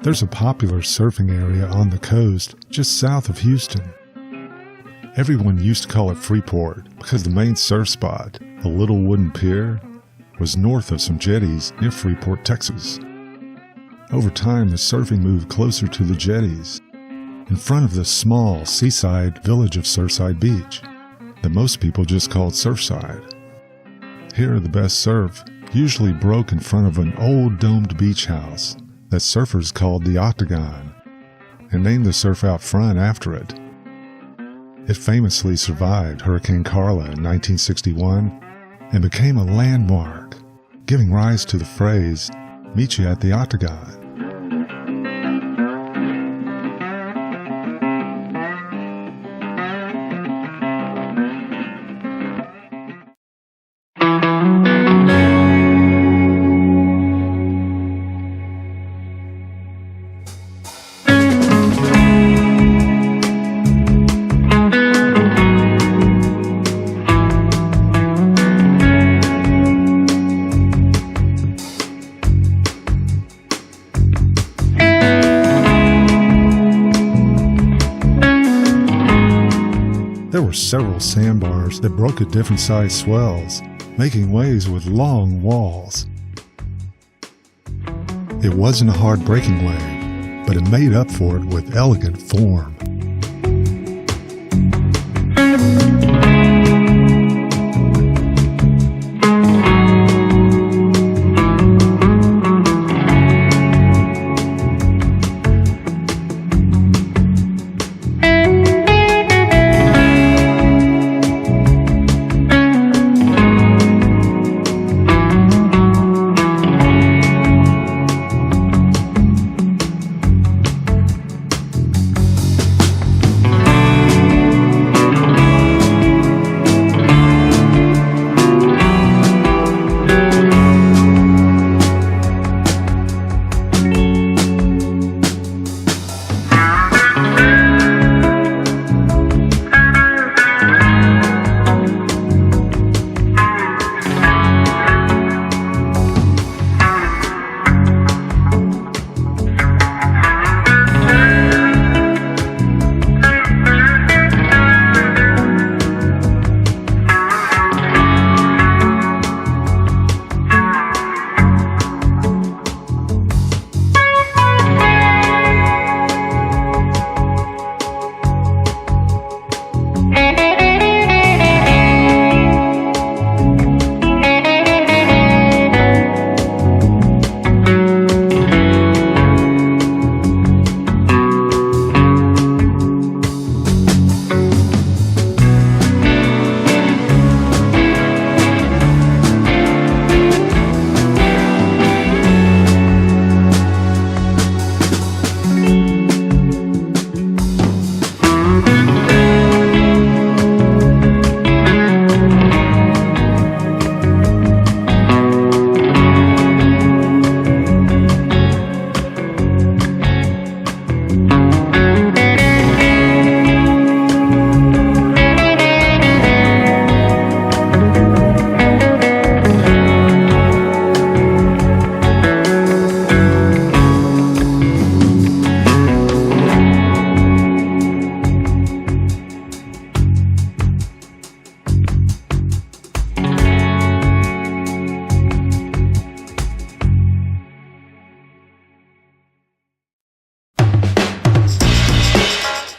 There's a popular surfing area on the coast just south of Houston. Everyone used to call it Freeport because the main surf spot, a little wooden pier, was north of some jetties near Freeport, Texas. Over time, the surfing moved closer to the jetties, in front of the small seaside village of Surfside Beach that most people just called Surfside. Here, the best surf usually broke in front of an old domed beach house that surfers called the Octagon, and named the surf out front after it. It famously survived Hurricane Carla in 1961 and became a landmark, giving rise to the phrase, "Meet you at the Octagon." There were several sandbars that broke at different sized swells, making waves with long walls. It wasn't a hard breaking wave, but it made up for it with elegant form.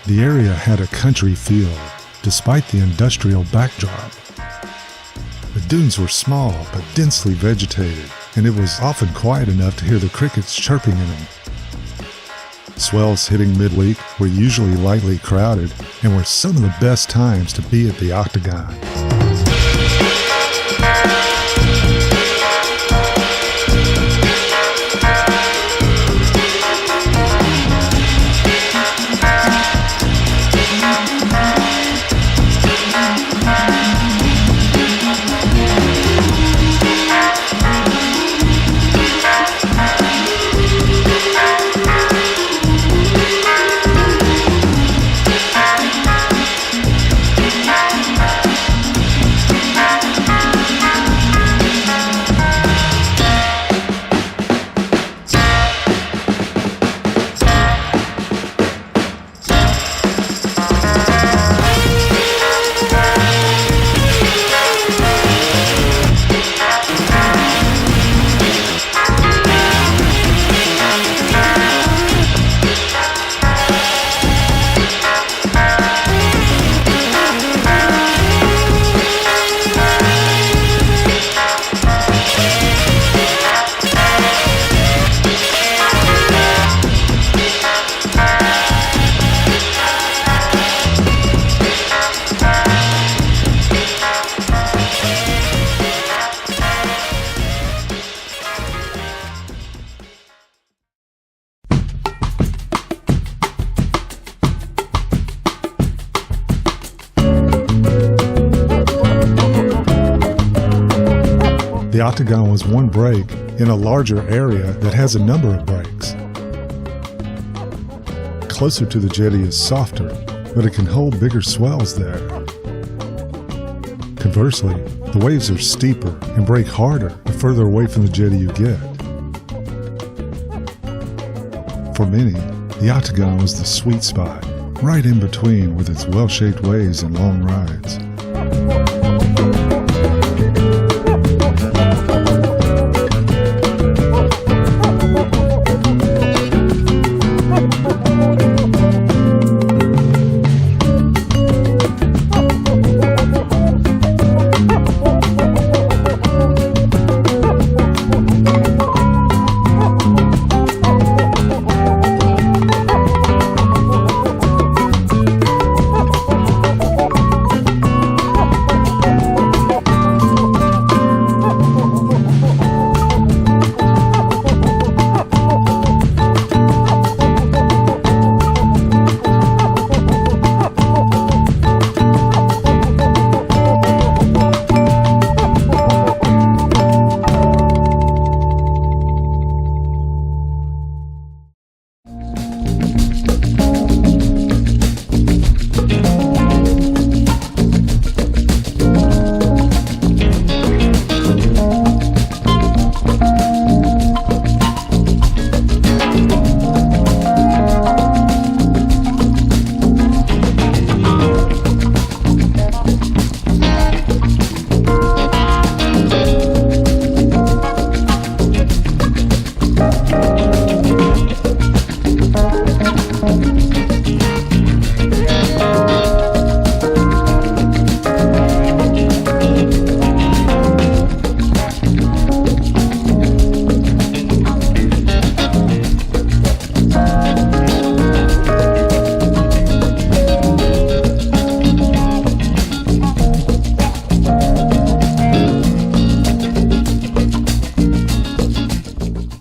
The area had a country feel, despite the industrial backdrop. The dunes were small but densely vegetated, and it was often quiet enough to hear the crickets chirping in them. Swells hitting midweek were usually lightly crowded and were some of the best times to be at the Octagon. Octagon was one break in a larger area that has a number of breaks. Closer to the jetty is softer, but it can hold bigger swells there. Conversely, the waves are steeper and break harder the further away from the jetty you get. For many, the Octagon was the sweet spot, right in between with its well-shaped waves and long rides.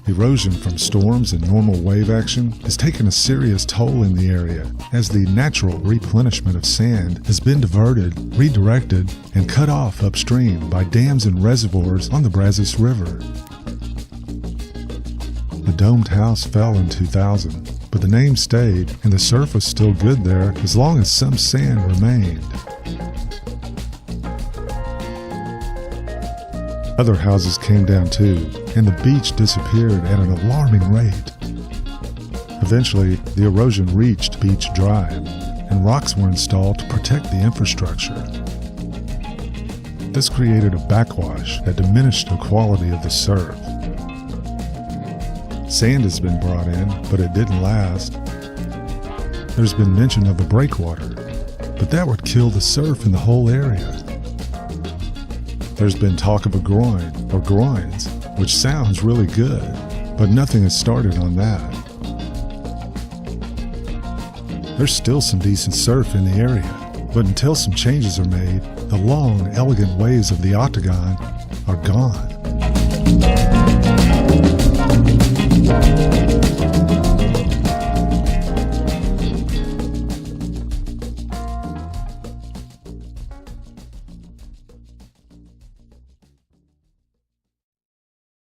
Erosion from storms and normal wave action has taken a serious toll in the area, as the natural replenishment of sand has been diverted, redirected, and cut off upstream by dams and reservoirs on the Brazos River. The domed house fell in 2000, but the name stayed and the surf was still good there as long as some sand remained. Other houses came down too, and the beach disappeared at an alarming rate. Eventually, the erosion reached Beach Drive, and rocks were installed to protect the infrastructure. This created a backwash that diminished the quality of the surf. Sand has been brought in, but it didn't last. There's been mention of a breakwater, but that would kill the surf in the whole area. There's been talk of a groin or groins, which sounds really good, but nothing has started on that. There's still some decent surf in the area, but until some changes are made, the long, elegant waves of the Octagon are gone.